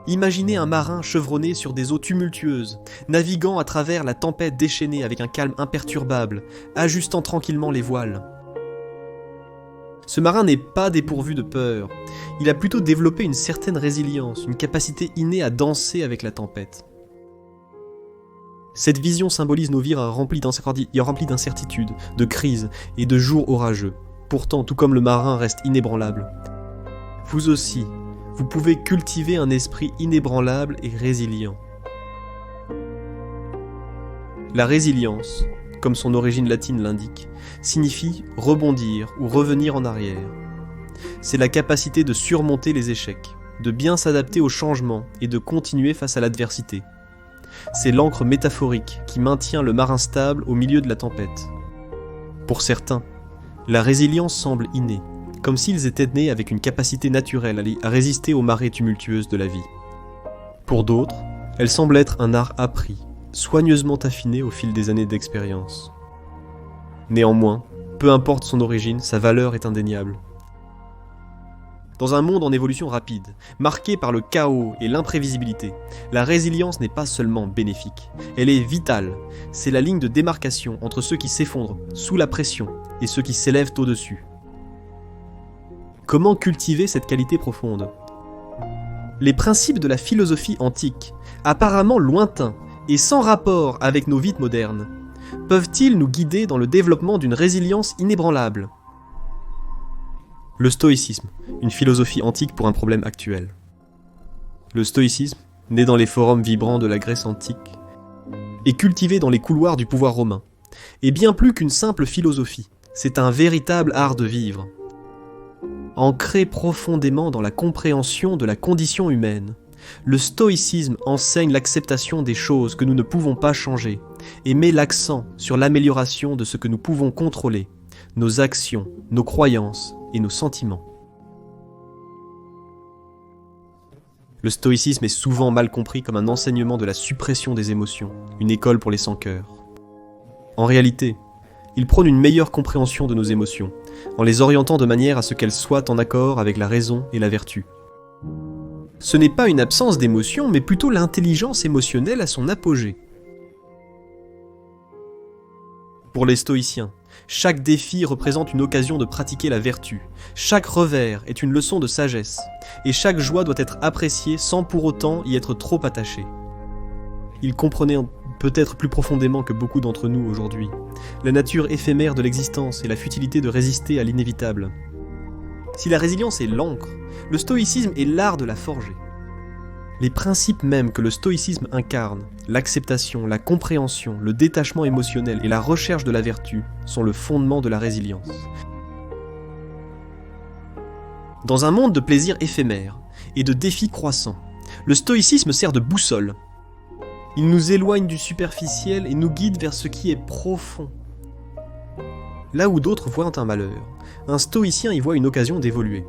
Imaginez un marin chevronné sur des eaux tumultueuses, naviguant à travers la tempête déchaînée avec un calme imperturbable, ajustant tranquillement les voiles. Ce marin n'est pas dépourvu de peur, il a plutôt développé une certaine résilience, une capacité innée à danser avec la tempête. Cette vision symbolise nos vies remplies d'incertitudes, de crises et de jours orageux. Pourtant, tout comme le marin reste inébranlable, vous aussi, vous pouvez cultiver un esprit inébranlable et résilient. La résilience, comme son origine latine l'indique, signifie rebondir ou revenir en arrière. C'est la capacité de surmonter les échecs, de bien s'adapter aux changements et de continuer face à l'adversité. C'est l'encre métaphorique qui maintient le marin stable au milieu de la tempête. Pour certains, la résilience semble innée, comme s'ils étaient nés avec une capacité naturelle à résister aux marées tumultueuses de la vie. Pour d'autres, elle semble être un art appris, soigneusement affiné au fil des années d'expérience. Néanmoins, peu importe son origine, sa valeur est indéniable. Dans un monde en évolution rapide, marqué par le chaos et l'imprévisibilité, la résilience n'est pas seulement bénéfique, elle est vitale. C'est la ligne de démarcation entre ceux qui s'effondrent sous la pression et ceux qui s'élèvent au-dessus. Comment cultiver cette qualité profonde ? Les principes de la philosophie antique, apparemment lointains et sans rapport avec nos vies modernes, peuvent-ils nous guider dans le développement d'une résilience inébranlable ? Le stoïcisme, une philosophie antique pour un problème actuel. Le stoïcisme, né dans les forums vibrants de la Grèce antique, et cultivé dans les couloirs du pouvoir romain, est bien plus qu'une simple philosophie, c'est un véritable art de vivre. Ancré profondément dans la compréhension de la condition humaine, le stoïcisme enseigne l'acceptation des choses que nous ne pouvons pas changer et met l'accent sur l'amélioration de ce que nous pouvons contrôler, nos actions, nos croyances et nos sentiments. Le stoïcisme est souvent mal compris comme un enseignement de la suppression des émotions, une école pour les sans-cœur. En réalité, il prône une meilleure compréhension de nos émotions, en les orientant de manière à ce qu'elles soient en accord avec la raison et la vertu. Ce n'est pas une absence d'émotion, mais plutôt l'intelligence émotionnelle à son apogée. Pour les stoïciens, chaque défi représente une occasion de pratiquer la vertu, chaque revers est une leçon de sagesse, et chaque joie doit être appréciée sans pour autant y être trop attaché. Ils comprenaient peut-être plus profondément que beaucoup d'entre nous aujourd'hui la nature éphémère de l'existence et la futilité de résister à l'inévitable. Si la résilience est l'encre, le stoïcisme est l'art de la forger. Les principes mêmes que le stoïcisme incarne, l'acceptation, la compréhension, le détachement émotionnel et la recherche de la vertu, sont le fondement de la résilience. Dans un monde de plaisirs éphémères et de défis croissants, le stoïcisme sert de boussole. Il nous éloigne du superficiel et nous guide vers ce qui est profond. Là où d'autres voient un malheur, un stoïcien y voit une occasion d'évoluer.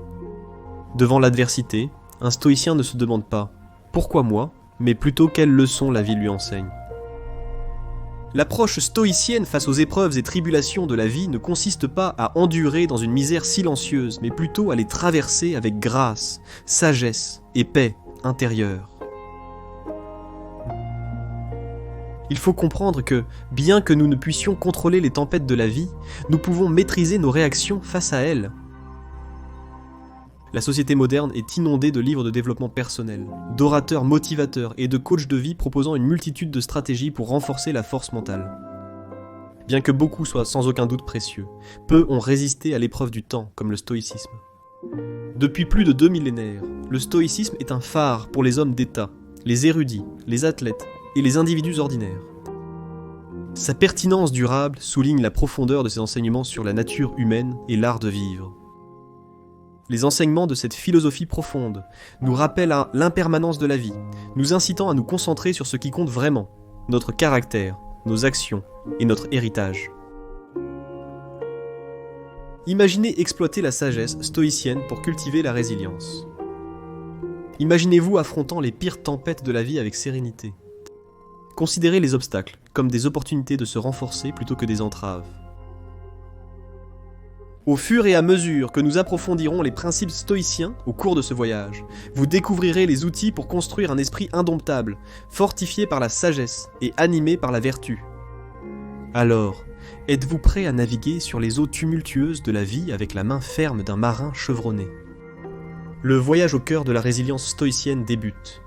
Devant l'adversité, un stoïcien ne se demande pas « pourquoi moi ?», mais plutôt quelle leçon la vie lui enseigne. L'approche stoïcienne face aux épreuves et tribulations de la vie ne consiste pas à endurer dans une misère silencieuse, mais plutôt à les traverser avec grâce, sagesse et paix intérieure. Il faut comprendre que, bien que nous ne puissions contrôler les tempêtes de la vie, nous pouvons maîtriser nos réactions face à elles. La société moderne est inondée de livres de développement personnel, d'orateurs motivateurs et de coachs de vie proposant une multitude de stratégies pour renforcer la force mentale. Bien que beaucoup soient sans aucun doute précieux, peu ont résisté à l'épreuve du temps, comme le stoïcisme. Depuis plus de 2 millénaires, le stoïcisme est un phare pour les hommes d'État, les érudits, les athlètes, et les individus ordinaires. Sa pertinence durable souligne la profondeur de ses enseignements sur la nature humaine et l'art de vivre. Les enseignements de cette philosophie profonde nous rappellent à l'impermanence de la vie, nous incitant à nous concentrer sur ce qui compte vraiment, notre caractère, nos actions et notre héritage. Imaginez exploiter la sagesse stoïcienne pour cultiver la résilience. Imaginez-vous affrontant les pires tempêtes de la vie avec sérénité. Considérez les obstacles comme des opportunités de se renforcer plutôt que des entraves. Au fur et à mesure que nous approfondirons les principes stoïciens au cours de ce voyage, vous découvrirez les outils pour construire un esprit indomptable, fortifié par la sagesse et animé par la vertu. Alors, êtes-vous prêt à naviguer sur les eaux tumultueuses de la vie avec la main ferme d'un marin chevronné ? Le voyage au cœur de la résilience stoïcienne débute.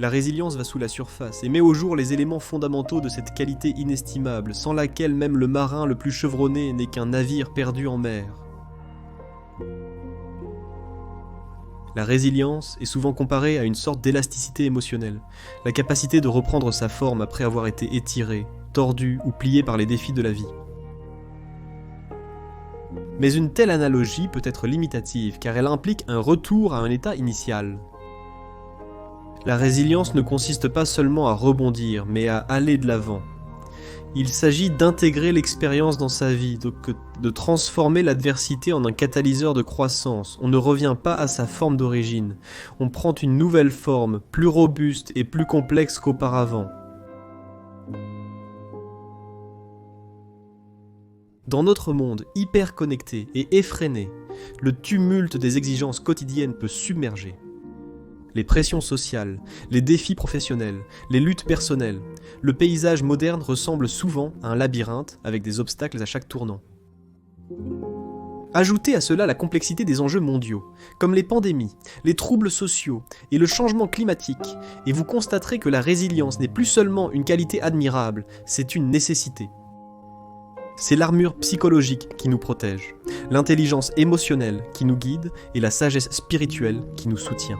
La résilience va sous la surface et met au jour les éléments fondamentaux de cette qualité inestimable, sans laquelle même le marin le plus chevronné n'est qu'un navire perdu en mer. La résilience est souvent comparée à une sorte d'élasticité émotionnelle, la capacité de reprendre sa forme après avoir été étiré, tordu ou plié par les défis de la vie. Mais une telle analogie peut être limitative car elle implique un retour à un état initial. La résilience ne consiste pas seulement à rebondir, mais à aller de l'avant. Il s'agit d'intégrer l'expérience dans sa vie, de transformer l'adversité en un catalyseur de croissance. On ne revient pas à sa forme d'origine, on prend une nouvelle forme, plus robuste et plus complexe qu'auparavant. Dans notre monde hyper connecté et effréné, le tumulte des exigences quotidiennes peut submerger. Les pressions sociales, les défis professionnels, les luttes personnelles, le paysage moderne ressemble souvent à un labyrinthe avec des obstacles à chaque tournant. Ajoutez à cela la complexité des enjeux mondiaux, comme les pandémies, les troubles sociaux et le changement climatique, et vous constaterez que la résilience n'est plus seulement une qualité admirable, c'est une nécessité. C'est l'armure psychologique qui nous protège, l'intelligence émotionnelle qui nous guide et la sagesse spirituelle qui nous soutient.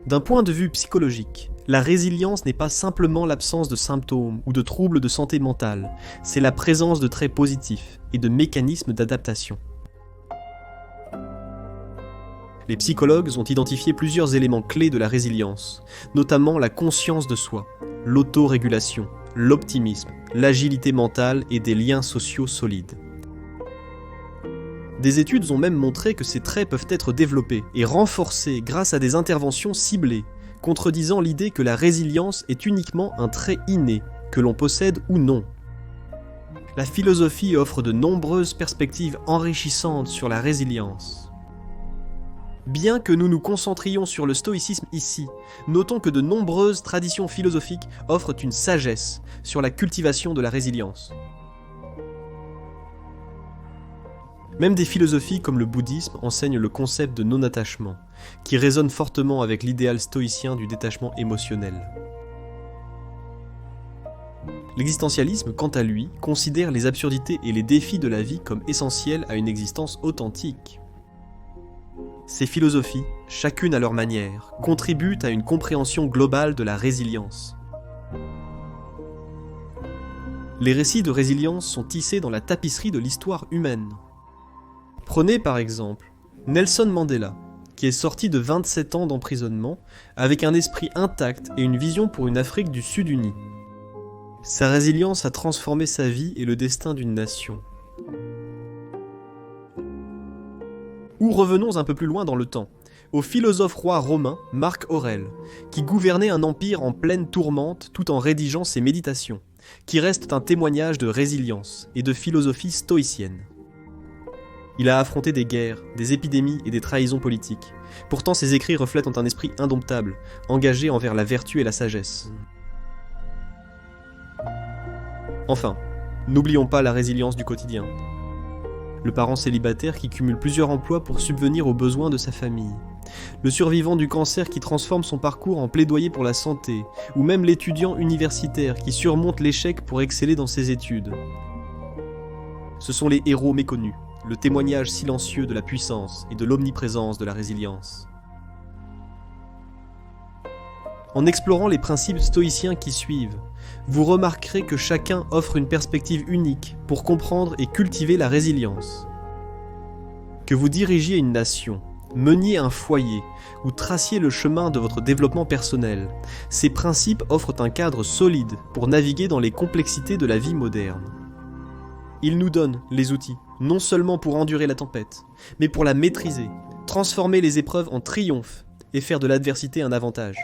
D'un point de vue psychologique, la résilience n'est pas simplement l'absence de symptômes ou de troubles de santé mentale, c'est la présence de traits positifs et de mécanismes d'adaptation. Les psychologues ont identifié plusieurs éléments clés de la résilience, notamment la conscience de soi, l'autorégulation, l'optimisme, l'agilité mentale et des liens sociaux solides. Des études ont même montré que ces traits peuvent être développés et renforcés grâce à des interventions ciblées, contredisant l'idée que la résilience est uniquement un trait inné, que l'on possède ou non. La philosophie offre de nombreuses perspectives enrichissantes sur la résilience. Bien que nous nous concentrions sur le stoïcisme ici, notons que de nombreuses traditions philosophiques offrent une sagesse sur la cultivation de la résilience. Même des philosophies comme le bouddhisme enseignent le concept de non-attachement, qui résonne fortement avec l'idéal stoïcien du détachement émotionnel. L'existentialisme, quant à lui, considère les absurdités et les défis de la vie comme essentiels à une existence authentique. Ces philosophies, chacune à leur manière, contribuent à une compréhension globale de la résilience. Les récits de résilience sont tissés dans la tapisserie de l'histoire humaine. Prenez par exemple Nelson Mandela, qui est sorti de 27 ans d'emprisonnement avec un esprit intact et une vision pour une Afrique du Sud unie. Sa résilience a transformé sa vie et le destin d'une nation. Ou revenons un peu plus loin dans le temps, au philosophe roi romain Marc Aurèle, qui gouvernait un empire en pleine tourmente tout en rédigeant ses méditations, qui restent un témoignage de résilience et de philosophie stoïcienne. Il a affronté des guerres, des épidémies et des trahisons politiques. Pourtant, ses écrits reflètent un esprit indomptable, engagé envers la vertu et la sagesse. Enfin, n'oublions pas la résilience du quotidien. Le parent célibataire qui cumule plusieurs emplois pour subvenir aux besoins de sa famille. Le survivant du cancer qui transforme son parcours en plaidoyer pour la santé, ou même l'étudiant universitaire qui surmonte l'échec pour exceller dans ses études. Ce sont les héros méconnus. Le témoignage silencieux de la puissance et de l'omniprésence de la résilience. En explorant les principes stoïciens qui suivent, vous remarquerez que chacun offre une perspective unique pour comprendre et cultiver la résilience. Que vous dirigiez une nation, meniez un foyer ou traciez le chemin de votre développement personnel, ces principes offrent un cadre solide pour naviguer dans les complexités de la vie moderne. Il nous donne les outils, non seulement pour endurer la tempête, mais pour la maîtriser, transformer les épreuves en triomphe et faire de l'adversité un avantage.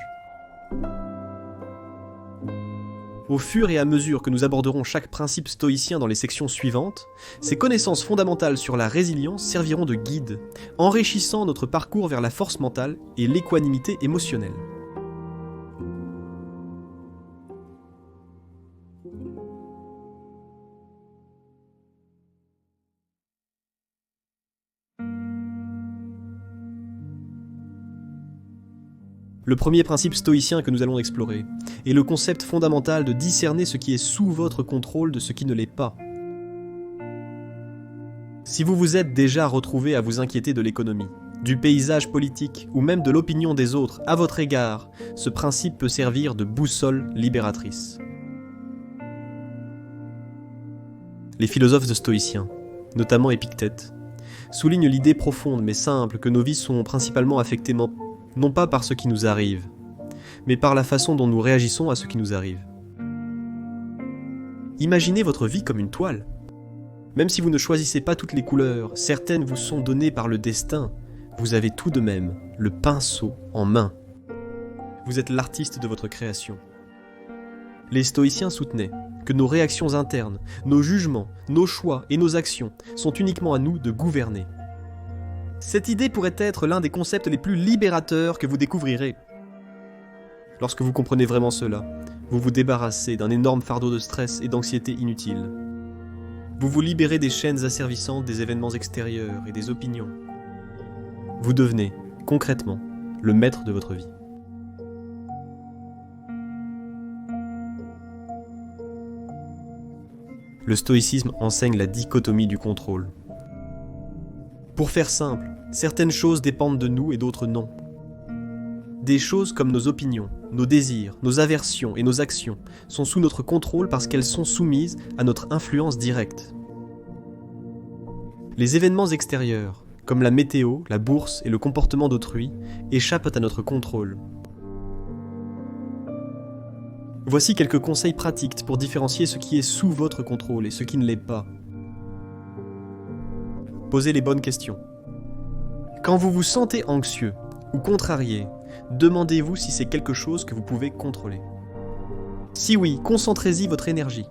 Au fur et à mesure que nous aborderons chaque principe stoïcien dans les sections suivantes, ces connaissances fondamentales sur la résilience serviront de guide, enrichissant notre parcours vers la force mentale et l'équanimité émotionnelle. Le premier principe stoïcien que nous allons explorer est le concept fondamental de discerner ce qui est sous votre contrôle de ce qui ne l'est pas. Si vous vous êtes déjà retrouvé à vous inquiéter de l'économie, du paysage politique ou même de l'opinion des autres à votre égard, ce principe peut servir de boussole libératrice. Les philosophes stoïciens, notamment Épictète, soulignent l'idée profonde mais simple que nos vies sont principalement affectées non pas par ce qui nous arrive, mais par la façon dont nous réagissons à ce qui nous arrive. Imaginez votre vie comme une toile. Même si vous ne choisissez pas toutes les couleurs, certaines vous sont données par le destin, vous avez tout de même le pinceau en main. Vous êtes l'artiste de votre création. Les stoïciens soutenaient que nos réactions internes, nos jugements, nos choix et nos actions sont uniquement à nous de gouverner. Cette idée pourrait être l'un des concepts les plus libérateurs que vous découvrirez. Lorsque vous comprenez vraiment cela, vous vous débarrassez d'un énorme fardeau de stress et d'anxiété inutile. Vous vous libérez des chaînes asservissantes des événements extérieurs et des opinions. Vous devenez, concrètement, le maître de votre vie. Le stoïcisme enseigne la dichotomie du contrôle. Pour faire simple, certaines choses dépendent de nous et d'autres non. Des choses comme nos opinions, nos désirs, nos aversions et nos actions sont sous notre contrôle parce qu'elles sont soumises à notre influence directe. Les événements extérieurs, comme la météo, la bourse et le comportement d'autrui, échappent à notre contrôle. Voici quelques conseils pratiques pour différencier ce qui est sous votre contrôle et ce qui ne l'est pas. Posez les bonnes questions. Quand vous vous sentez anxieux ou contrarié, demandez-vous si c'est quelque chose que vous pouvez contrôler. Si oui, concentrez-y votre énergie.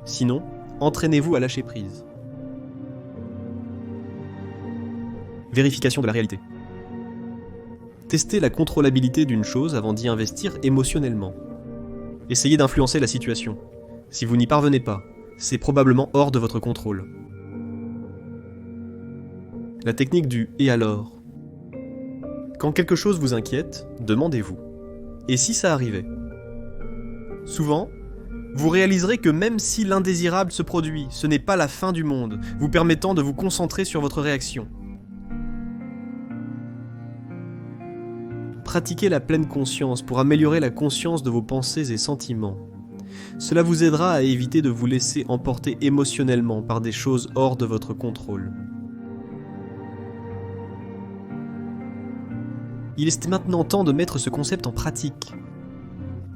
Sinon, entraînez-vous à lâcher prise. Vérification de la réalité. Testez la contrôlabilité d'une chose avant d'y investir émotionnellement. Essayez d'influencer la situation. Si vous n'y parvenez pas, c'est probablement hors de votre contrôle. La technique du « et alors ». Quand quelque chose vous inquiète, demandez-vous « et si ça arrivait ?» Souvent, vous réaliserez que même si l'indésirable se produit, ce n'est pas la fin du monde, vous permettant de vous concentrer sur votre réaction. Pratiquez la pleine conscience pour améliorer la conscience de vos pensées et sentiments. Cela vous aidera à éviter de vous laisser emporter émotionnellement par des choses hors de votre contrôle. Il est maintenant temps de mettre ce concept en pratique.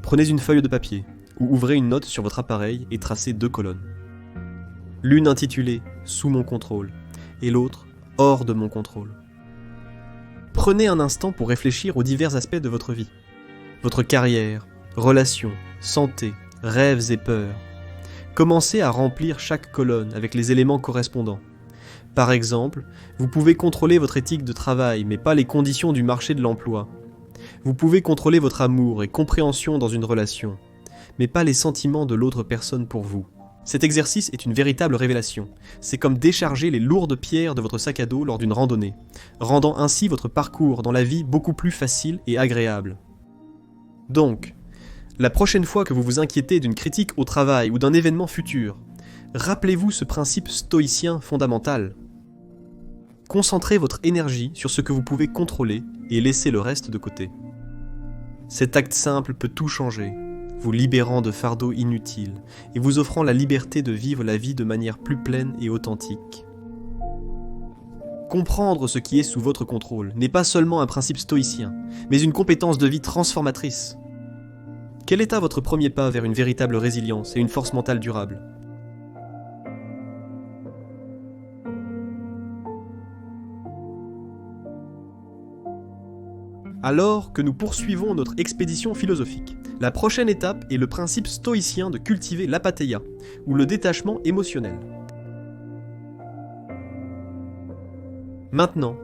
Prenez une feuille de papier, ou ouvrez une note sur votre appareil et tracez 2 colonnes. L'une intitulée « Sous mon contrôle » et l'autre « Hors de mon contrôle ». Prenez un instant pour réfléchir aux divers aspects de votre vie. Votre carrière, relations, santé, rêves et peurs. Commencez à remplir chaque colonne avec les éléments correspondants. Par exemple, vous pouvez contrôler votre éthique de travail, mais pas les conditions du marché de l'emploi. Vous pouvez contrôler votre amour et compréhension dans une relation, mais pas les sentiments de l'autre personne pour vous. Cet exercice est une véritable révélation. C'est comme décharger les lourdes pierres de votre sac à dos lors d'une randonnée, rendant ainsi votre parcours dans la vie beaucoup plus facile et agréable. Donc, la prochaine fois que vous vous inquiétez d'une critique au travail ou d'un événement futur, rappelez-vous ce principe stoïcien fondamental. Concentrez votre énergie sur ce que vous pouvez contrôler et laissez le reste de côté. Cet acte simple peut tout changer, vous libérant de fardeaux inutiles et vous offrant la liberté de vivre la vie de manière plus pleine et authentique. Comprendre ce qui est sous votre contrôle n'est pas seulement un principe stoïcien, mais une compétence de vie transformatrice. Quel est votre premier pas vers une véritable résilience et une force mentale durable ? Alors que nous poursuivons notre expédition philosophique, la prochaine étape est le principe stoïcien de cultiver l'apatheia, ou le détachement émotionnel. Maintenant,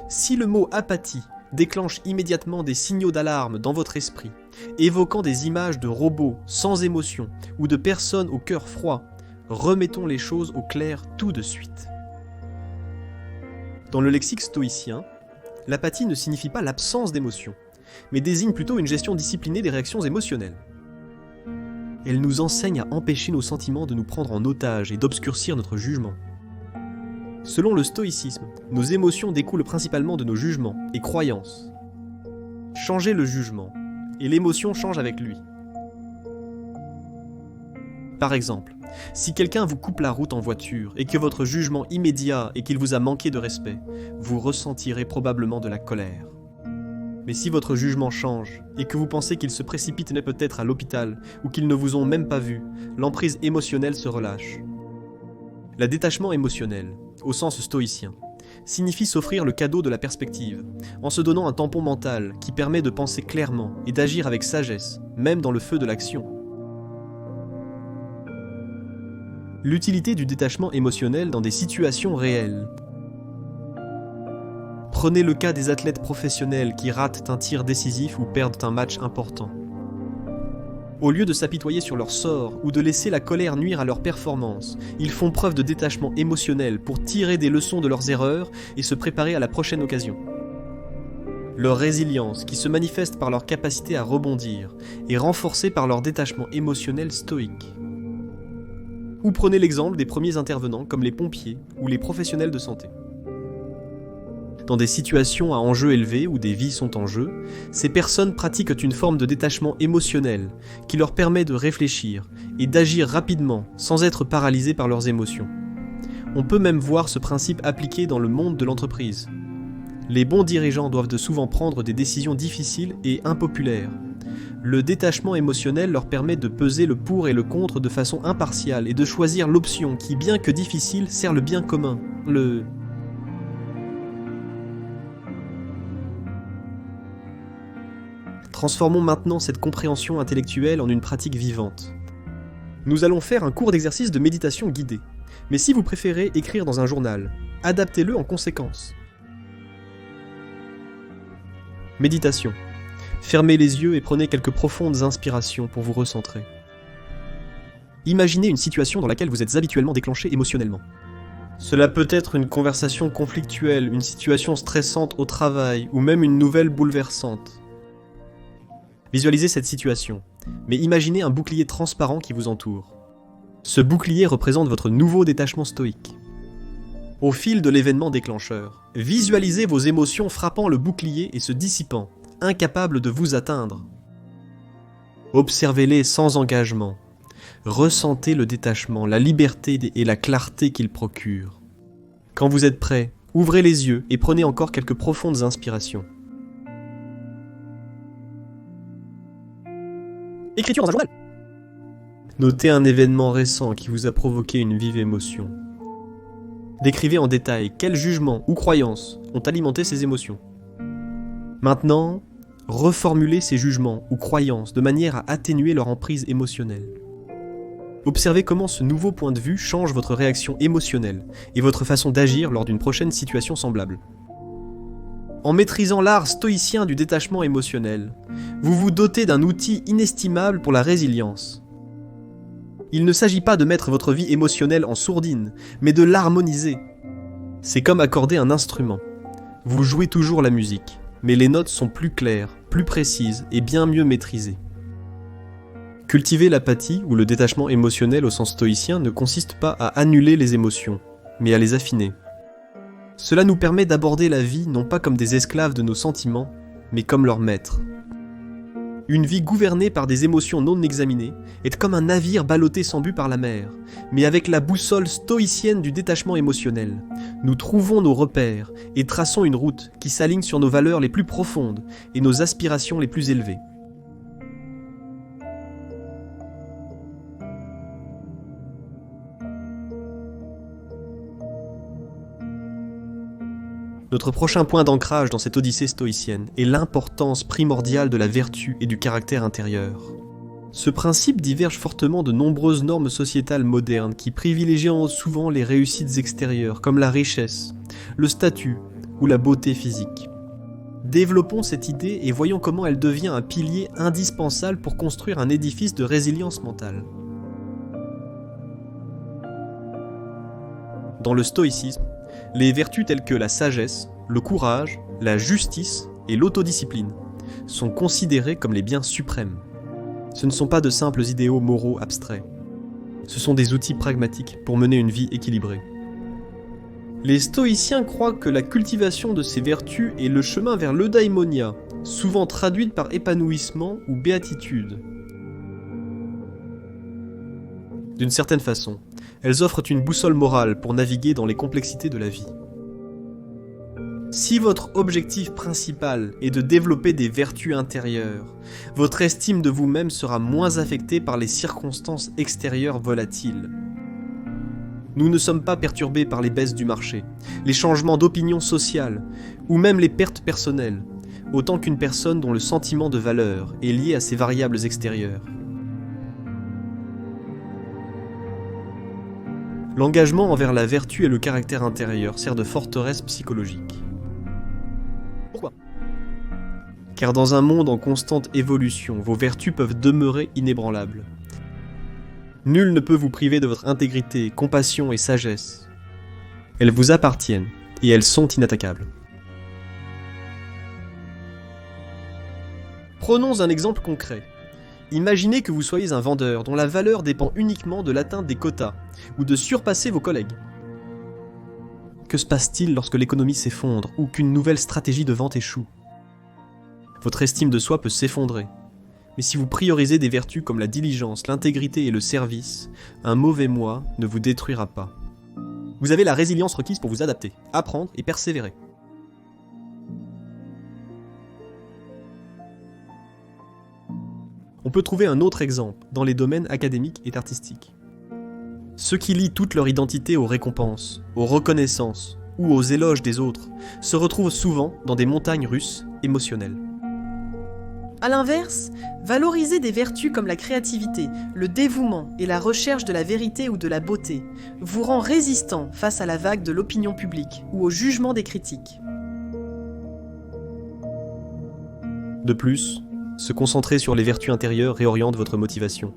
si le mot apathie déclenche immédiatement des signaux d'alarme dans votre esprit, évoquant des images de robots sans émotion ou de personnes au cœur froid, remettons les choses au clair tout de suite. Dans le lexique stoïcien, l'apathie ne signifie pas l'absence d'émotion, mais désigne plutôt une gestion disciplinée des réactions émotionnelles. Elle nous enseigne à empêcher nos sentiments de nous prendre en otage et d'obscurcir notre jugement. Selon le stoïcisme, nos émotions découlent principalement de nos jugements et croyances. Changez le jugement, et l'émotion change avec lui. Par exemple, si quelqu'un vous coupe la route en voiture et que votre jugement immédiat est qu'il vous a manqué de respect, vous ressentirez probablement de la colère. Mais si votre jugement change et que vous pensez qu'il se précipite peut-être à l'hôpital ou qu'ils ne vous ont même pas vu, l'emprise émotionnelle se relâche. Le détachement émotionnel, au sens stoïcien, signifie s'offrir le cadeau de la perspective, en se donnant un tampon mental qui permet de penser clairement et d'agir avec sagesse, même dans le feu de l'action. L'utilité du détachement émotionnel dans des situations réelles. Prenez le cas des athlètes professionnels qui ratent un tir décisif ou perdent un match important. Au lieu de s'apitoyer sur leur sort ou de laisser la colère nuire à leur performance, ils font preuve de détachement émotionnel pour tirer des leçons de leurs erreurs et se préparer à la prochaine occasion. Leur résilience, qui se manifeste par leur capacité à rebondir, est renforcée par leur détachement émotionnel stoïque. Ou prenez l'exemple des premiers intervenants comme les pompiers ou les professionnels de santé. Dans des situations à enjeu élevé où des vies sont en jeu, ces personnes pratiquent une forme de détachement émotionnel qui leur permet de réfléchir et d'agir rapidement sans être paralysés par leurs émotions. On peut même voir ce principe appliqué dans le monde de l'entreprise. Les bons dirigeants doivent souvent prendre des décisions difficiles et impopulaires. Le détachement émotionnel leur permet de peser le pour et le contre de façon impartiale et de choisir l'option qui, bien que difficile, sert le bien commun. Transformons maintenant cette compréhension intellectuelle en une pratique vivante. Nous allons faire un court d'exercice de méditation guidée. Mais si vous préférez écrire dans un journal, adaptez-le en conséquence. Méditation. Fermez les yeux et prenez quelques profondes inspirations pour vous recentrer. Imaginez une situation dans laquelle vous êtes habituellement déclenché émotionnellement. Cela peut être une conversation conflictuelle, une situation stressante au travail ou même une nouvelle bouleversante. Visualisez cette situation, mais imaginez un bouclier transparent qui vous entoure. Ce bouclier représente votre nouveau détachement stoïque. Au fil de l'événement déclencheur, visualisez vos émotions frappant le bouclier et se dissipant, incapables de vous atteindre. Observez-les sans engagement. Ressentez le détachement, la liberté et la clarté qu'il procure. Quand vous êtes prêt, ouvrez les yeux et prenez encore quelques profondes inspirations. Écriture dans un journal. Notez un événement récent qui vous a provoqué une vive émotion. Décrivez en détail quels jugements ou croyances ont alimenté ces émotions. Maintenant, reformulez ces jugements ou croyances de manière à atténuer leur emprise émotionnelle. Observez comment ce nouveau point de vue change votre réaction émotionnelle et votre façon d'agir lors d'une prochaine situation semblable. En maîtrisant l'art stoïcien du détachement émotionnel, vous vous dotez d'un outil inestimable pour la résilience. Il ne s'agit pas de mettre votre vie émotionnelle en sourdine, mais de l'harmoniser. C'est comme accorder un instrument. Vous jouez toujours la musique, mais les notes sont plus claires, plus précises et bien mieux maîtrisées. Cultiver l'apathie ou le détachement émotionnel au sens stoïcien ne consiste pas à annuler les émotions, mais à les affiner. Cela nous permet d'aborder la vie non pas comme des esclaves de nos sentiments, mais comme leurs maîtres. Une vie gouvernée par des émotions non examinées est comme un navire ballotté sans but par la mer, mais avec la boussole stoïcienne du détachement émotionnel. Nous trouvons nos repères et traçons une route qui s'aligne sur nos valeurs les plus profondes et nos aspirations les plus élevées. Notre prochain point d'ancrage dans cette odyssée stoïcienne est l'importance primordiale de la vertu et du caractère intérieur. Ce principe diverge fortement de nombreuses normes sociétales modernes qui privilégient souvent les réussites extérieures comme la richesse, le statut ou la beauté physique. Développons cette idée et voyons comment elle devient un pilier indispensable pour construire un édifice de résilience mentale. Dans le stoïcisme, les vertus telles que la sagesse, le courage, la justice et l'autodiscipline sont considérées comme les biens suprêmes. Ce ne sont pas de simples idéaux moraux abstraits. Ce sont des outils pragmatiques pour mener une vie équilibrée. Les stoïciens croient que la cultivation de ces vertus est le chemin vers l'eudaimonia, souvent traduite par épanouissement ou béatitude. D'une certaine façon, elles offrent une boussole morale pour naviguer dans les complexités de la vie. Si votre objectif principal est de développer des vertus intérieures, votre estime de vous-même sera moins affectée par les circonstances extérieures volatiles. Nous ne sommes pas perturbés par les baisses du marché, les changements d'opinion sociale, ou même les pertes personnelles, autant qu'une personne dont le sentiment de valeur est lié à ces variables extérieures. L'engagement envers la vertu et le caractère intérieur sert de forteresse psychologique. Pourquoi ? Car dans un monde en constante évolution, vos vertus peuvent demeurer inébranlables. Nul ne peut vous priver de votre intégrité, compassion et sagesse. Elles vous appartiennent et elles sont inattaquables. Prenons un exemple concret. Imaginez que vous soyez un vendeur dont la valeur dépend uniquement de l'atteinte des quotas ou de surpasser vos collègues. Que se passe-t-il lorsque l'économie s'effondre ou qu'une nouvelle stratégie de vente échoue ? Votre estime de soi peut s'effondrer. Mais si vous priorisez des vertus comme la diligence, l'intégrité et le service, un mauvais mois ne vous détruira pas. Vous avez la résilience requise pour vous adapter, apprendre et persévérer. On peut trouver un autre exemple dans les domaines académiques et artistiques. Ceux qui lient toute leur identité aux récompenses, aux reconnaissances ou aux éloges des autres se retrouvent souvent dans des montagnes russes émotionnelles. A l'inverse, valoriser des vertus comme la créativité, le dévouement et la recherche de la vérité ou de la beauté vous rend résistant face à la vague de l'opinion publique ou au jugement des critiques. De plus, se concentrer sur les vertus intérieures réoriente votre motivation.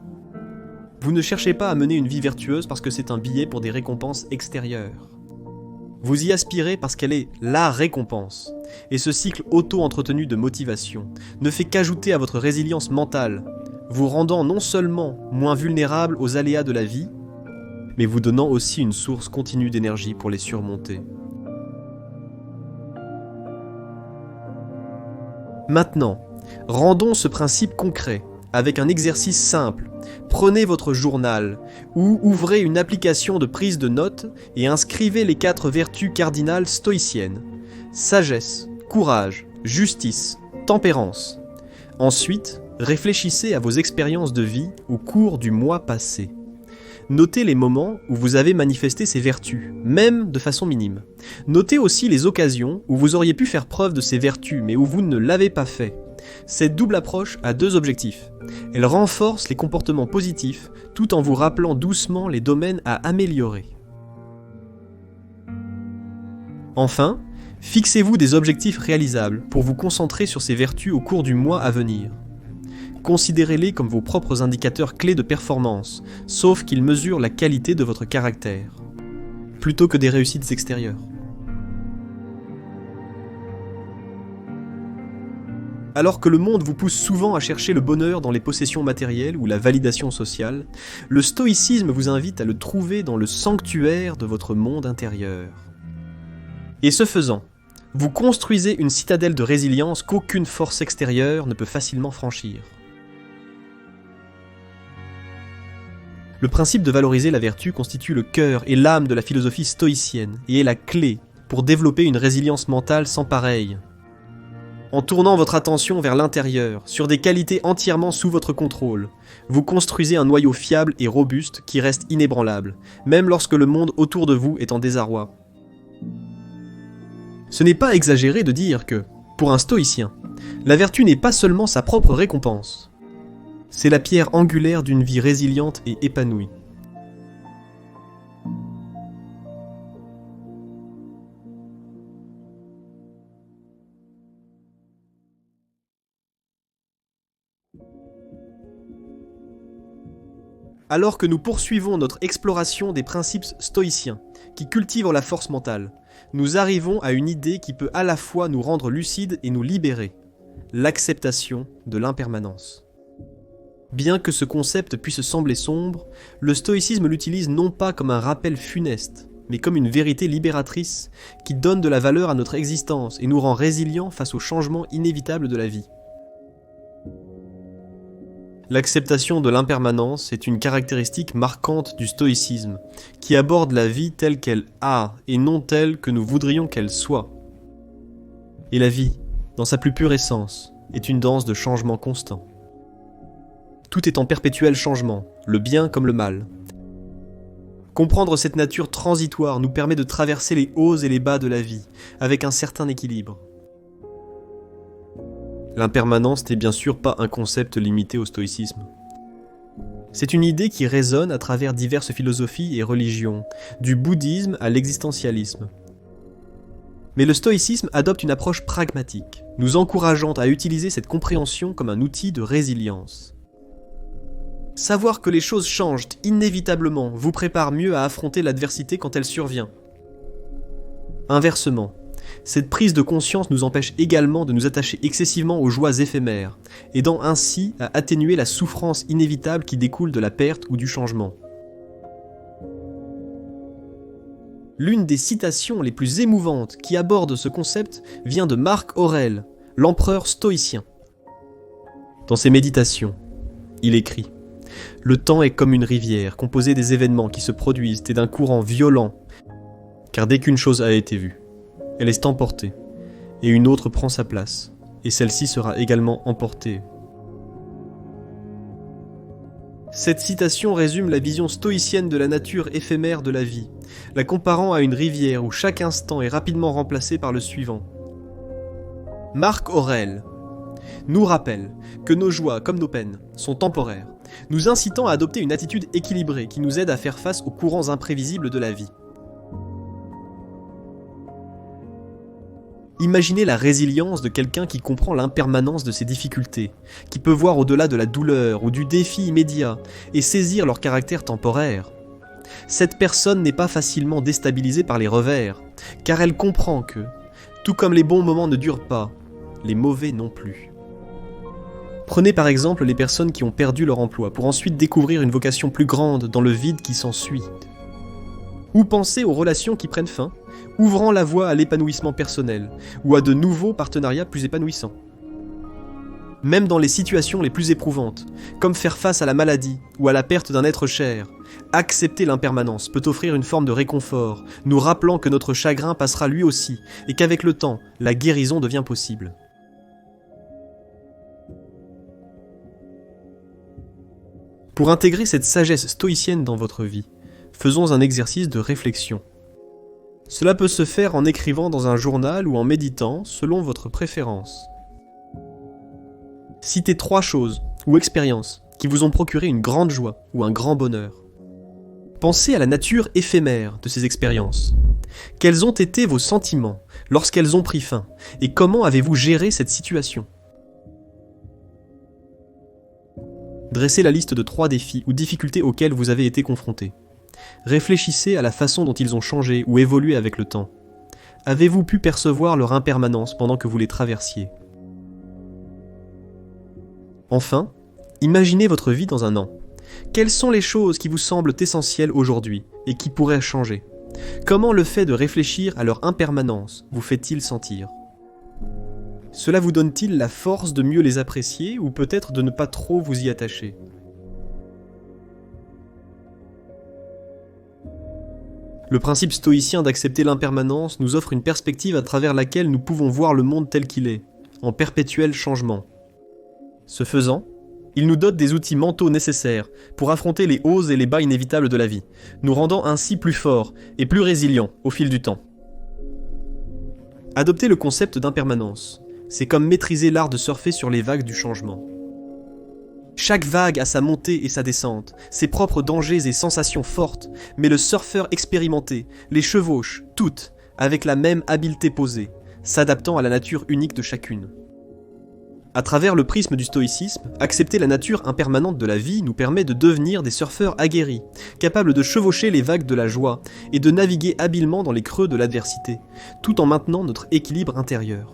Vous ne cherchez pas à mener une vie vertueuse parce que c'est un billet pour des récompenses extérieures. Vous y aspirez parce qu'elle est la récompense, et ce cycle auto-entretenu de motivation ne fait qu'ajouter à votre résilience mentale, vous rendant non seulement moins vulnérable aux aléas de la vie, mais vous donnant aussi une source continue d'énergie pour les surmonter. Maintenant, rendons ce principe concret avec un exercice simple. Prenez votre journal ou ouvrez une application de prise de notes et inscrivez les 4 vertus cardinales stoïciennes. Sagesse, courage, justice, tempérance. Ensuite, réfléchissez à vos expériences de vie au cours du mois passé. Notez les moments où vous avez manifesté ces vertus, même de façon minime. Notez aussi les occasions où vous auriez pu faire preuve de ces vertus, mais où vous ne l'avez pas fait. Cette double approche a 2 objectifs. Elle renforce les comportements positifs, tout en vous rappelant doucement les domaines à améliorer. Enfin, fixez-vous des objectifs réalisables pour vous concentrer sur ces vertus au cours du mois à venir. Considérez-les comme vos propres indicateurs clés de performance, sauf qu'ils mesurent la qualité de votre caractère, plutôt que des réussites extérieures. Alors que le monde vous pousse souvent à chercher le bonheur dans les possessions matérielles ou la validation sociale, le stoïcisme vous invite à le trouver dans le sanctuaire de votre monde intérieur. Et ce faisant, vous construisez une citadelle de résilience qu'aucune force extérieure ne peut facilement franchir. Le principe de valoriser la vertu constitue le cœur et l'âme de la philosophie stoïcienne et est la clé pour développer une résilience mentale sans pareille. En tournant votre attention vers l'intérieur, sur des qualités entièrement sous votre contrôle, vous construisez un noyau fiable et robuste qui reste inébranlable, même lorsque le monde autour de vous est en désarroi. Ce n'est pas exagéré de dire que, pour un stoïcien, la vertu n'est pas seulement sa propre récompense, c'est la pierre angulaire d'une vie résiliente et épanouie. Alors que nous poursuivons notre exploration des principes stoïciens, qui cultivent la force mentale, nous arrivons à une idée qui peut à la fois nous rendre lucides et nous libérer, l'acceptation de l'impermanence. Bien que ce concept puisse sembler sombre, le stoïcisme l'utilise non pas comme un rappel funeste, mais comme une vérité libératrice qui donne de la valeur à notre existence et nous rend résilients face aux changements inévitables de la vie. L'acceptation de l'impermanence est une caractéristique marquante du stoïcisme, qui aborde la vie telle qu'elle a et non telle que nous voudrions qu'elle soit. Et la vie, dans sa plus pure essence, est une danse de changement constant. Tout est en perpétuel changement, le bien comme le mal. Comprendre cette nature transitoire nous permet de traverser les hauts et les bas de la vie, avec un certain équilibre. L'impermanence n'est bien sûr pas un concept limité au stoïcisme. C'est une idée qui résonne à travers diverses philosophies et religions, du bouddhisme à l'existentialisme. Mais le stoïcisme adopte une approche pragmatique, nous encourageant à utiliser cette compréhension comme un outil de résilience. Savoir que les choses changent inévitablement vous prépare mieux à affronter l'adversité quand elle survient. Inversement, cette prise de conscience nous empêche également de nous attacher excessivement aux joies éphémères, aidant ainsi à atténuer la souffrance inévitable qui découle de la perte ou du changement. L'une des citations les plus émouvantes qui aborde ce concept vient de Marc Aurèle, l'empereur stoïcien. Dans ses méditations, il écrit « Le temps est comme une rivière, composée des événements qui se produisent et d'un courant violent, car dès qu'une chose a été vue, elle est emportée, et une autre prend sa place, et celle-ci sera également emportée. » Cette citation résume la vision stoïcienne de la nature éphémère de la vie, la comparant à une rivière où chaque instant est rapidement remplacé par le suivant. Marc Aurèle nous rappelle que nos joies comme nos peines sont temporaires, nous incitant à adopter une attitude équilibrée qui nous aide à faire face aux courants imprévisibles de la vie. Imaginez la résilience de quelqu'un qui comprend l'impermanence de ses difficultés, qui peut voir au-delà de la douleur ou du défi immédiat et saisir leur caractère temporaire. Cette personne n'est pas facilement déstabilisée par les revers, car elle comprend que, tout comme les bons moments ne durent pas, les mauvais non plus. Prenez par exemple les personnes qui ont perdu leur emploi pour ensuite découvrir une vocation plus grande dans le vide qui s'ensuit. Ou pensez aux relations qui prennent fin, ouvrant la voie à l'épanouissement personnel, ou à de nouveaux partenariats plus épanouissants. Même dans les situations les plus éprouvantes, comme faire face à la maladie ou à la perte d'un être cher, accepter l'impermanence peut offrir une forme de réconfort, nous rappelant que notre chagrin passera lui aussi, et qu'avec le temps, la guérison devient possible. Pour intégrer cette sagesse stoïcienne dans votre vie, faisons un exercice de réflexion. Cela peut se faire en écrivant dans un journal ou en méditant, selon votre préférence. Citez 3 choses ou expériences qui vous ont procuré une grande joie ou un grand bonheur. Pensez à la nature éphémère de ces expériences. Quels ont été vos sentiments lorsqu'elles ont pris fin et comment avez-vous géré cette situation ? Dressez la liste de 3 défis ou difficultés auxquels vous avez été confrontés. Réfléchissez à la façon dont ils ont changé ou évolué avec le temps. Avez-vous pu percevoir leur impermanence pendant que vous les traversiez ? Enfin, imaginez votre vie dans un an. Quelles sont les choses qui vous semblent essentielles aujourd'hui et qui pourraient changer ? Comment le fait de réfléchir à leur impermanence vous fait-il sentir ? Cela vous donne-t-il la force de mieux les apprécier ou peut-être de ne pas trop vous y attacher ? Le principe stoïcien d'accepter l'impermanence nous offre une perspective à travers laquelle nous pouvons voir le monde tel qu'il est, en perpétuel changement. Ce faisant, il nous dote des outils mentaux nécessaires pour affronter les hauts et les bas inévitables de la vie, nous rendant ainsi plus forts et plus résilients au fil du temps. Adopter le concept d'impermanence, c'est comme maîtriser l'art de surfer sur les vagues du changement. Chaque vague a sa montée et sa descente, ses propres dangers et sensations fortes, mais le surfeur expérimenté les chevauche, toutes, avec la même habileté posée, s'adaptant à la nature unique de chacune. À travers le prisme du stoïcisme, accepter la nature impermanente de la vie nous permet de devenir des surfeurs aguerris, capables de chevaucher les vagues de la joie et de naviguer habilement dans les creux de l'adversité, tout en maintenant notre équilibre intérieur.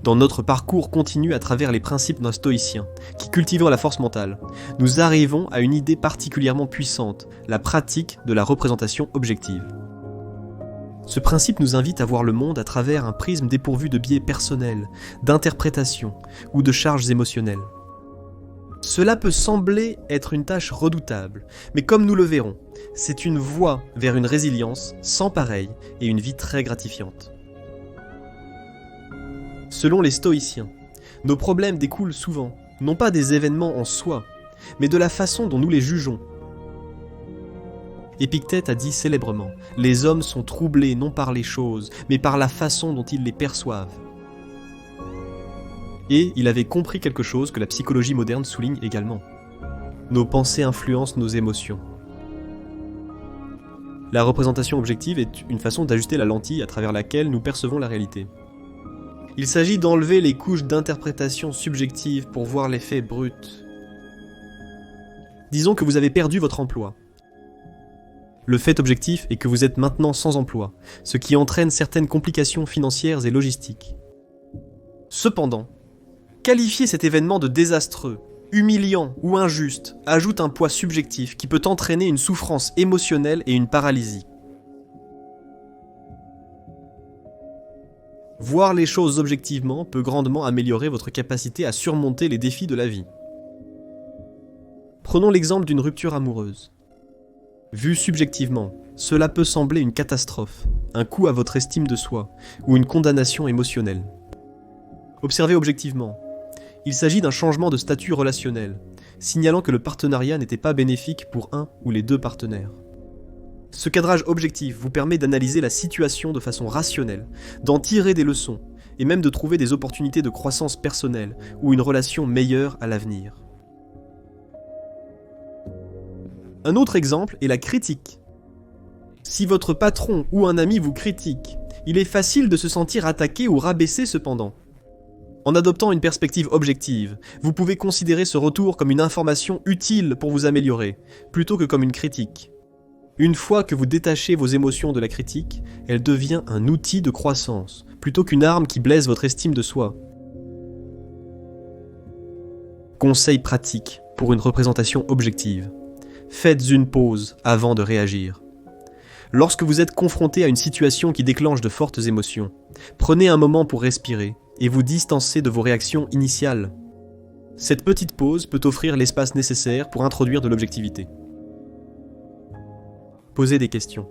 Dans notre parcours continu à travers les principes d'un stoïcien, qui cultivant la force mentale, nous arrivons à une idée particulièrement puissante, la pratique de la représentation objective. Ce principe nous invite à voir le monde à travers un prisme dépourvu de biais personnels, d'interprétation ou de charges émotionnelles. Cela peut sembler être une tâche redoutable, mais comme nous le verrons, c'est une voie vers une résilience sans pareille et une vie très gratifiante. Selon les stoïciens, nos problèmes découlent souvent, non pas des événements en soi, mais de la façon dont nous les jugeons. Épictète a dit célèbrement « Les hommes sont troublés non par les choses, mais par la façon dont ils les perçoivent. » Et il avait compris quelque chose que la psychologie moderne souligne également. Nos pensées influencent nos émotions. La représentation objective est une façon d'ajuster la lentille à travers laquelle nous percevons la réalité. Il s'agit d'enlever les couches d'interprétation subjective pour voir les faits bruts. Disons que vous avez perdu votre emploi. Le fait objectif est que vous êtes maintenant sans emploi, ce qui entraîne certaines complications financières et logistiques. Cependant, qualifier cet événement de désastreux, humiliant ou injuste ajoute un poids subjectif qui peut entraîner une souffrance émotionnelle et une paralysie. Voir les choses objectivement peut grandement améliorer votre capacité à surmonter les défis de la vie. Prenons l'exemple d'une rupture amoureuse. Vu subjectivement, cela peut sembler une catastrophe, un coup à votre estime de soi, ou une condamnation émotionnelle. Observez objectivement. Il s'agit d'un changement de statut relationnel, signalant que le partenariat n'était pas bénéfique pour un ou les deux partenaires. Ce cadrage objectif vous permet d'analyser la situation de façon rationnelle, d'en tirer des leçons, et même de trouver des opportunités de croissance personnelle ou une relation meilleure à l'avenir. Un autre exemple est la critique. Si votre patron ou un ami vous critique, il est facile de se sentir attaqué ou rabaissé cependant. En adoptant une perspective objective, vous pouvez considérer ce retour comme une information utile pour vous améliorer, plutôt que comme une critique. Une fois que vous détachez vos émotions de la critique, elle devient un outil de croissance, plutôt qu'une arme qui blesse votre estime de soi. Conseil pratique pour une représentation objective. Faites une pause avant de réagir. Lorsque vous êtes confronté à une situation qui déclenche de fortes émotions, prenez un moment pour respirer et vous distancer de vos réactions initiales. Cette petite pause peut offrir l'espace nécessaire pour introduire de l'objectivité. Posez des questions.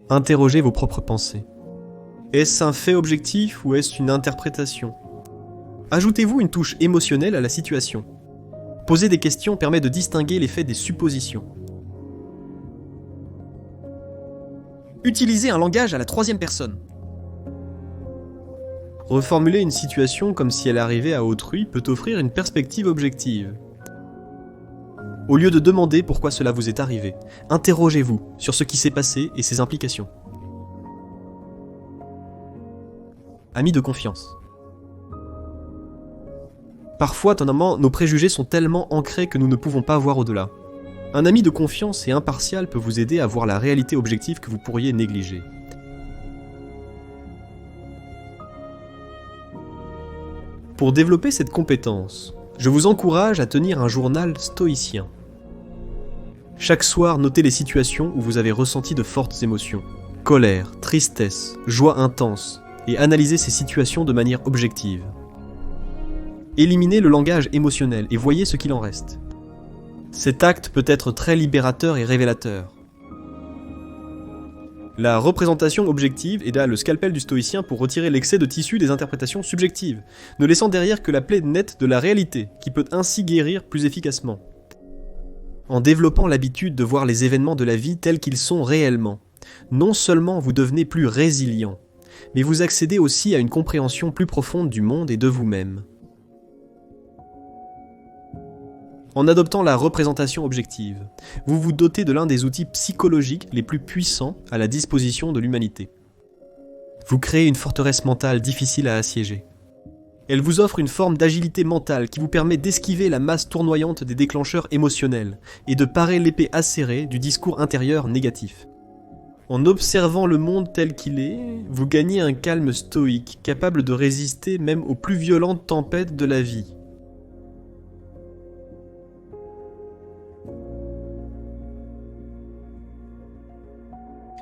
Interrogez vos propres pensées. Est-ce un fait objectif ou est-ce une interprétation ? Ajoutez-vous une touche émotionnelle à la situation. Poser des questions permet de distinguer les faits des suppositions. Utilisez un langage à la troisième personne. Reformuler une situation comme si elle arrivait à autrui peut offrir une perspective objective. Au lieu de demander pourquoi cela vous est arrivé, interrogez-vous sur ce qui s'est passé et ses implications. Amis de confiance. Parfois, étonnamment, nos préjugés sont tellement ancrés que nous ne pouvons pas voir au-delà. Un ami de confiance et impartial peut vous aider à voir la réalité objective que vous pourriez négliger. Pour développer cette compétence, je vous encourage à tenir un journal stoïcien. Chaque soir, notez les situations où vous avez ressenti de fortes émotions, colère, tristesse, joie intense, et analysez ces situations de manière objective. Éliminez le langage émotionnel et voyez ce qu'il en reste. Cet acte peut être très libérateur et révélateur. La représentation objective est là le scalpel du stoïcien pour retirer l'excès de tissu des interprétations subjectives, ne laissant derrière que la plaie nette de la réalité, qui peut ainsi guérir plus efficacement. En développant l'habitude de voir les événements de la vie tels qu'ils sont réellement, non seulement vous devenez plus résilient, mais vous accédez aussi à une compréhension plus profonde du monde et de vous-même. En adoptant la représentation objective, vous vous dotez de l'un des outils psychologiques les plus puissants à la disposition de l'humanité. Vous créez une forteresse mentale difficile à assiéger. Elle vous offre une forme d'agilité mentale qui vous permet d'esquiver la masse tournoyante des déclencheurs émotionnels et de parer l'épée acérée du discours intérieur négatif. En observant le monde tel qu'il est, vous gagnez un calme stoïque capable de résister même aux plus violentes tempêtes de la vie.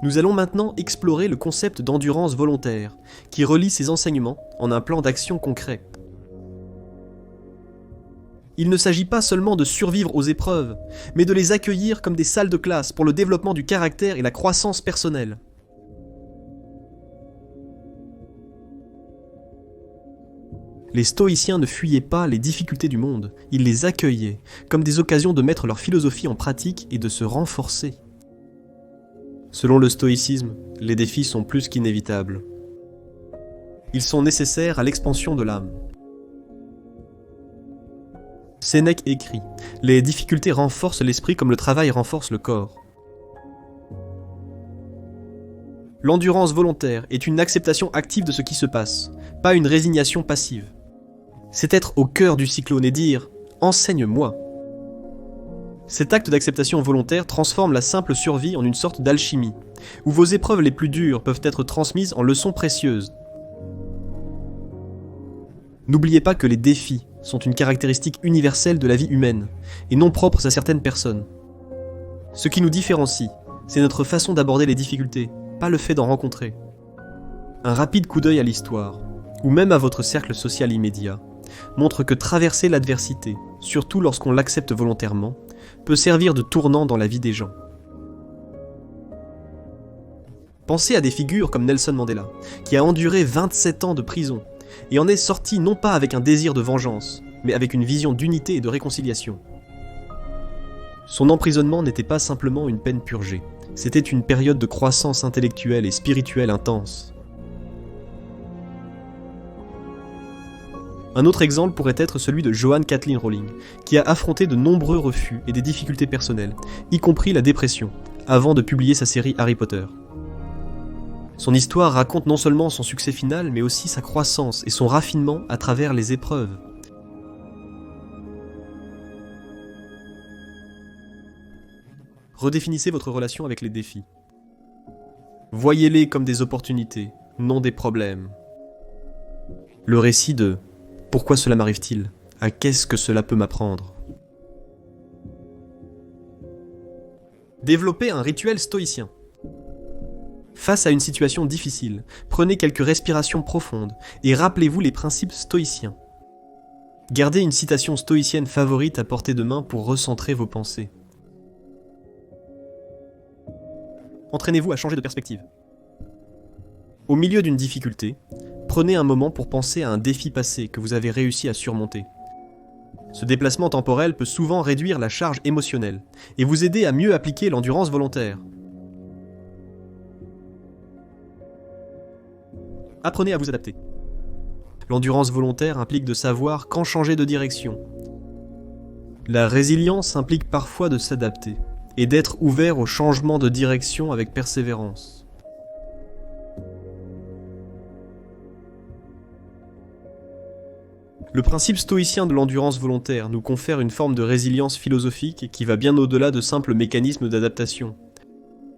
Nous allons maintenant explorer le concept d'endurance volontaire, qui relie ces enseignements en un plan d'action concret. Il ne s'agit pas seulement de survivre aux épreuves, mais de les accueillir comme des salles de classe pour le développement du caractère et la croissance personnelle. Les stoïciens ne fuyaient pas les difficultés du monde, ils les accueillaient comme des occasions de mettre leur philosophie en pratique et de se renforcer. Selon le stoïcisme, les défis sont plus qu'inévitables. Ils sont nécessaires à l'expansion de l'âme. Sénèque écrit « Les difficultés renforcent l'esprit comme le travail renforce le corps ». L'endurance volontaire est une acceptation active de ce qui se passe, pas une résignation passive. C'est être au cœur du cyclone et dire « Enseigne-moi ». Cet acte d'acceptation volontaire transforme la simple survie en une sorte d'alchimie, où vos épreuves les plus dures peuvent être transmises en leçons précieuses. N'oubliez pas que les défis sont une caractéristique universelle de la vie humaine, et non propres à certaines personnes. Ce qui nous différencie, c'est notre façon d'aborder les difficultés, pas le fait d'en rencontrer. Un rapide coup d'œil à l'histoire, ou même à votre cercle social immédiat, montre que traverser l'adversité, surtout lorsqu'on l'accepte volontairement, peut servir de tournant dans la vie des gens. Pensez à des figures comme Nelson Mandela, qui a enduré 27 ans de prison, et en est sorti non pas avec un désir de vengeance, mais avec une vision d'unité et de réconciliation. Son emprisonnement n'était pas simplement une peine purgée, c'était une période de croissance intellectuelle et spirituelle intense. Un autre exemple pourrait être celui de Joanne Kathleen Rowling, qui a affronté de nombreux refus et des difficultés personnelles, y compris la dépression, avant de publier sa série Harry Potter. Son histoire raconte non seulement son succès final, mais aussi sa croissance et son raffinement à travers les épreuves. Redéfinissez votre relation avec les défis. Voyez-les comme des opportunités, non des problèmes. Le récit de « Pourquoi cela m'arrive-t-il ? À qu'est-ce que cela peut m'apprendre ?» Développez un rituel stoïcien. Face à une situation difficile, prenez quelques respirations profondes et rappelez-vous les principes stoïciens. Gardez une citation stoïcienne favorite à portée de main pour recentrer vos pensées. Entraînez-vous à changer de perspective. Au milieu d'une difficulté, prenez un moment pour penser à un défi passé que vous avez réussi à surmonter. Ce déplacement temporel peut souvent réduire la charge émotionnelle et vous aider à mieux appliquer l'endurance volontaire. Apprenez à vous adapter. L'endurance volontaire implique de savoir quand changer de direction. La résilience implique parfois de s'adapter et d'être ouvert au changement de direction avec persévérance. Le principe stoïcien de l'endurance volontaire nous confère une forme de résilience philosophique qui va bien au-delà de simples mécanismes d'adaptation.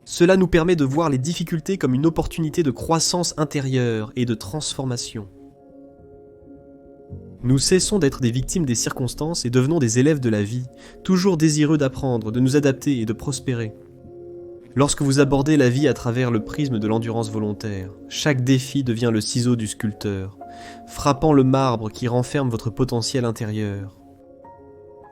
Cela nous permet de voir les difficultés comme une opportunité de croissance intérieure et de transformation. Nous cessons d'être des victimes des circonstances et devenons des élèves de la vie, toujours désireux d'apprendre, de nous adapter et de prospérer. Lorsque vous abordez la vie à travers le prisme de l'endurance volontaire, chaque défi devient le ciseau du sculpteur, frappant le marbre qui renferme votre potentiel intérieur.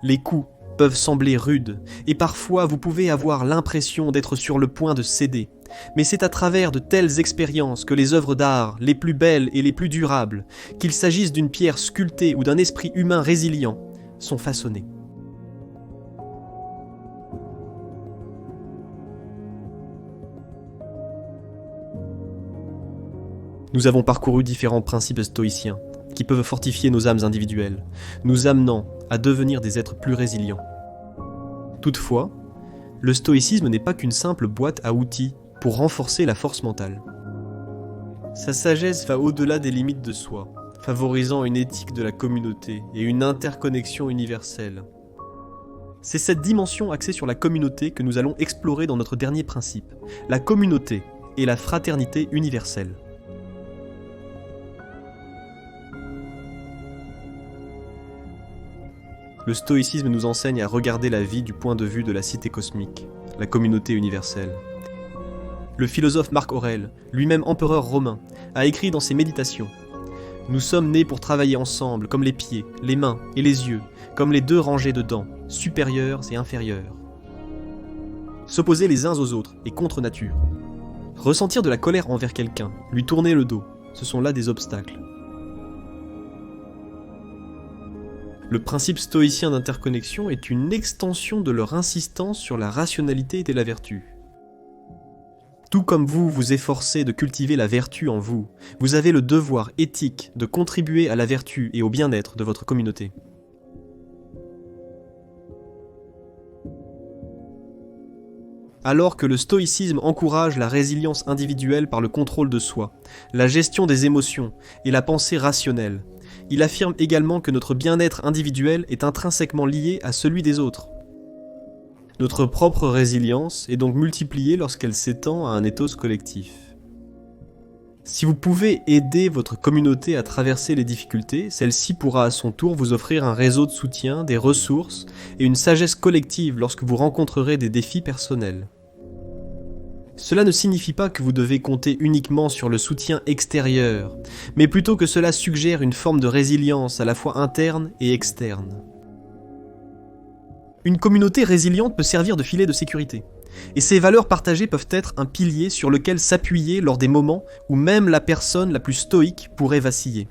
Les coups peuvent sembler rudes, et parfois vous pouvez avoir l'impression d'être sur le point de céder. Mais c'est à travers de telles expériences que les œuvres d'art, les plus belles et les plus durables, qu'il s'agisse d'une pierre sculptée ou d'un esprit humain résilient, sont façonnées. Nous avons parcouru différents principes stoïciens qui peuvent fortifier nos âmes individuelles, nous amenant à devenir des êtres plus résilients. Toutefois, le stoïcisme n'est pas qu'une simple boîte à outils pour renforcer la force mentale. Sa sagesse va au-delà des limites de soi, favorisant une éthique de la communauté et une interconnexion universelle. C'est cette dimension axée sur la communauté que nous allons explorer dans notre dernier principe, la communauté et la fraternité universelle. Le stoïcisme nous enseigne à regarder la vie du point de vue de la cité cosmique, la communauté universelle. Le philosophe Marc Aurèle, lui-même empereur romain, a écrit dans ses Méditations « Nous sommes nés pour travailler ensemble comme les pieds, les mains et les yeux, comme les deux rangées de dents, supérieures et inférieures. S'opposer les uns aux autres est contre nature. Ressentir de la colère envers quelqu'un, lui tourner le dos, ce sont là des obstacles. » Le principe stoïcien d'interconnexion est une extension de leur insistance sur la rationalité et la vertu. Tout comme vous vous efforcez de cultiver la vertu en vous, vous avez le devoir éthique de contribuer à la vertu et au bien-être de votre communauté. Alors que le stoïcisme encourage la résilience individuelle par le contrôle de soi, la gestion des émotions et la pensée rationnelle, il affirme également que notre bien-être individuel est intrinsèquement lié à celui des autres. Notre propre résilience est donc multipliée lorsqu'elle s'étend à un ethos collectif. Si vous pouvez aider votre communauté à traverser les difficultés, celle-ci pourra à son tour vous offrir un réseau de soutien, des ressources et une sagesse collective lorsque vous rencontrerez des défis personnels. Cela ne signifie pas que vous devez compter uniquement sur le soutien extérieur, mais plutôt que cela suggère une forme de résilience à la fois interne et externe. Une communauté résiliente peut servir de filet de sécurité, et ces valeurs partagées peuvent être un pilier sur lequel s'appuyer lors des moments où même la personne la plus stoïque pourrait vaciller.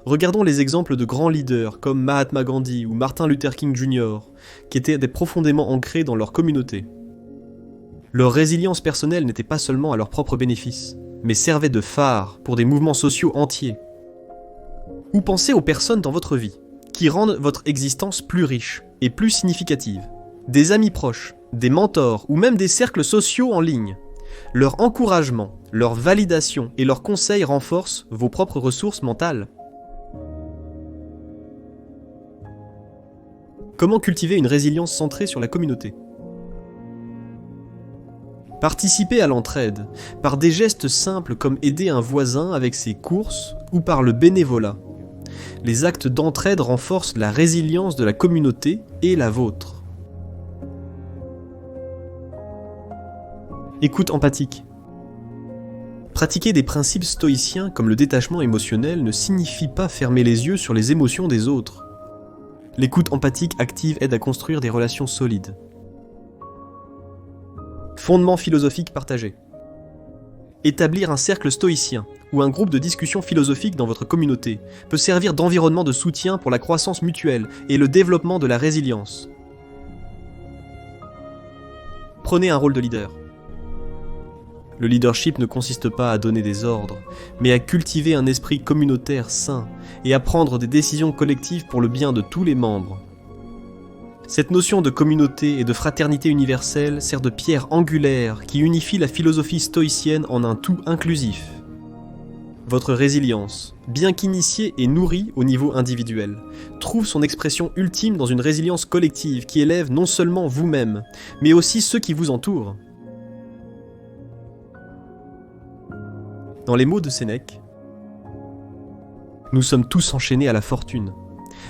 Regardons les exemples de grands leaders comme Mahatma Gandhi ou Martin Luther King Jr., qui étaient profondément ancrés dans leur communauté. Leur résilience personnelle n'était pas seulement à leur propre bénéfice, mais servait de phare pour des mouvements sociaux entiers. Ou pensez aux personnes dans votre vie, qui rendent votre existence plus riche et plus significative. Des amis proches, des mentors ou même des cercles sociaux en ligne. Leur encouragement, leur validation et leurs conseils renforcent vos propres ressources mentales. Comment cultiver une résilience centrée sur la communauté ? Participez à l'entraide, par des gestes simples comme aider un voisin avec ses courses ou par le bénévolat. Les actes d'entraide renforcent la résilience de la communauté et la vôtre. Écoute empathique. Pratiquer des principes stoïciens comme le détachement émotionnel ne signifie pas fermer les yeux sur les émotions des autres. L'écoute empathique active aide à construire des relations solides. Fondement philosophique partagé. Établir un cercle stoïcien ou un groupe de discussion philosophique dans votre communauté peut servir d'environnement de soutien pour la croissance mutuelle et le développement de la résilience. Prenez un rôle de leader. Le leadership ne consiste pas à donner des ordres, mais à cultiver un esprit communautaire sain et à prendre des décisions collectives pour le bien de tous les membres. Cette notion de communauté et de fraternité universelle sert de pierre angulaire qui unifie la philosophie stoïcienne en un tout inclusif. Votre résilience, bien qu'initiée et nourrie au niveau individuel, trouve son expression ultime dans une résilience collective qui élève non seulement vous-même, mais aussi ceux qui vous entourent. Dans les mots de Sénèque, nous sommes tous enchaînés à la fortune.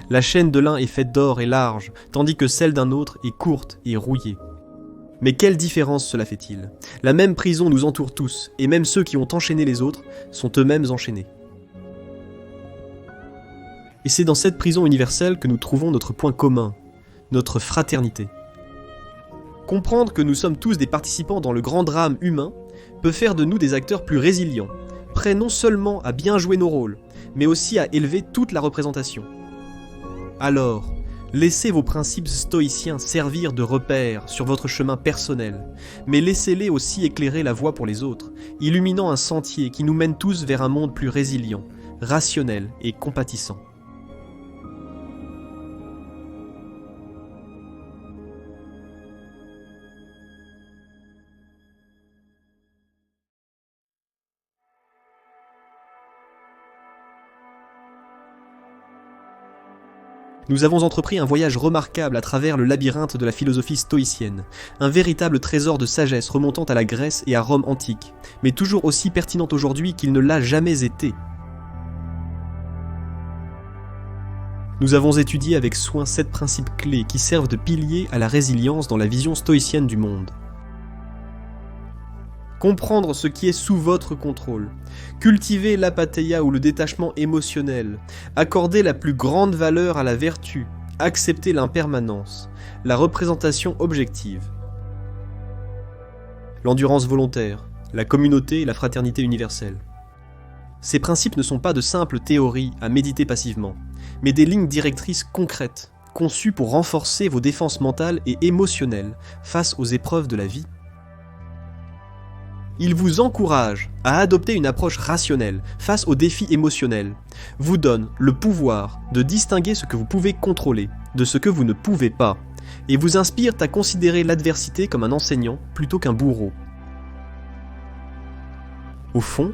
La chaîne de l'un est faite d'or et large, tandis que celle d'un autre est courte et rouillée. Mais quelle différence cela fait-il ? La même prison nous entoure tous, et même ceux qui ont enchaîné les autres sont eux-mêmes enchaînés. Et c'est dans cette prison universelle que nous trouvons notre point commun, notre fraternité. Comprendre que nous sommes tous des participants dans le grand drame humain peut faire de nous des acteurs plus résilients, prêts non seulement à bien jouer nos rôles, mais aussi à élever toute la représentation. Alors, Laissez vos principes stoïciens servir de repères sur votre chemin personnel, mais laissez-les aussi éclairer la voie pour les autres, illuminant un sentier qui nous mène tous vers un monde plus résilient, rationnel et compatissant. Nous avons entrepris un voyage remarquable à travers le labyrinthe de la philosophie stoïcienne, un véritable trésor de sagesse remontant à la Grèce et à Rome antique, mais toujours aussi pertinent aujourd'hui qu'il ne l'a jamais été. Nous avons étudié avec soin 7 principes clés qui servent de piliers à la résilience dans la vision stoïcienne du monde. Comprendre ce qui est sous votre contrôle, cultiver l'apatheia ou le détachement émotionnel, accorder la plus grande valeur à la vertu, accepter l'impermanence, la représentation objective, l'endurance volontaire, la communauté et la fraternité universelle. Ces principes ne sont pas de simples théories à méditer passivement, mais des lignes directrices concrètes, conçues pour renforcer vos défenses mentales et émotionnelles face aux épreuves de la vie. Il vous encourage à adopter une approche rationnelle face aux défis émotionnels, vous donne le pouvoir de distinguer ce que vous pouvez contrôler de ce que vous ne pouvez pas, et vous inspire à considérer l'adversité comme un enseignant plutôt qu'un bourreau. Au fond,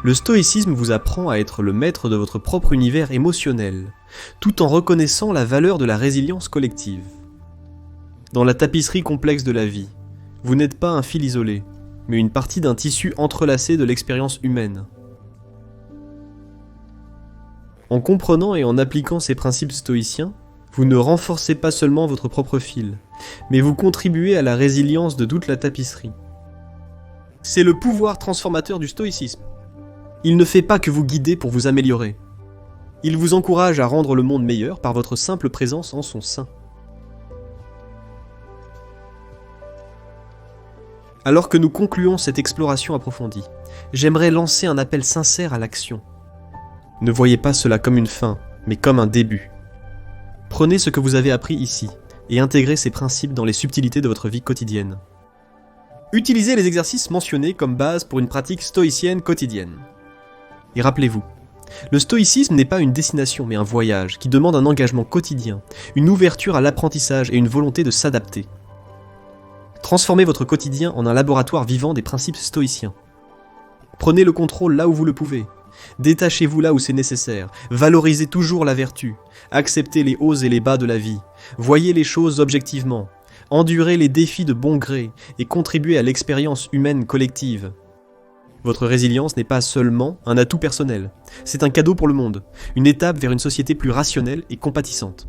le stoïcisme vous apprend à être le maître de votre propre univers émotionnel, tout en reconnaissant la valeur de la résilience collective. Dans la tapisserie complexe de la vie, vous n'êtes pas un fil isolé, mais une partie d'un tissu entrelacé de l'expérience humaine. En comprenant et en appliquant ces principes stoïciens, vous ne renforcez pas seulement votre propre fil, mais vous contribuez à la résilience de toute la tapisserie. C'est le pouvoir transformateur du stoïcisme. Il ne fait pas que vous guider pour vous améliorer. Il vous encourage à rendre le monde meilleur par votre simple présence en son sein. Alors que nous concluons cette exploration approfondie, j'aimerais lancer un appel sincère à l'action. Ne voyez pas cela comme une fin, mais comme un début. Prenez ce que vous avez appris ici et intégrez ces principes dans les subtilités de votre vie quotidienne. Utilisez les exercices mentionnés comme base pour une pratique stoïcienne quotidienne. Et rappelez-vous, le stoïcisme n'est pas une destination mais un voyage qui demande un engagement quotidien, une ouverture à l'apprentissage et une volonté de s'adapter. Transformez votre quotidien en un laboratoire vivant des principes stoïciens. Prenez le contrôle là où vous le pouvez. Détachez-vous là où c'est nécessaire. Valorisez toujours la vertu. Acceptez les hauts et les bas de la vie. Voyez les choses objectivement. Endurez les défis de bon gré et contribuez à l'expérience humaine collective. Votre résilience n'est pas seulement un atout personnel. C'est un cadeau pour le monde, une étape vers une société plus rationnelle et compatissante.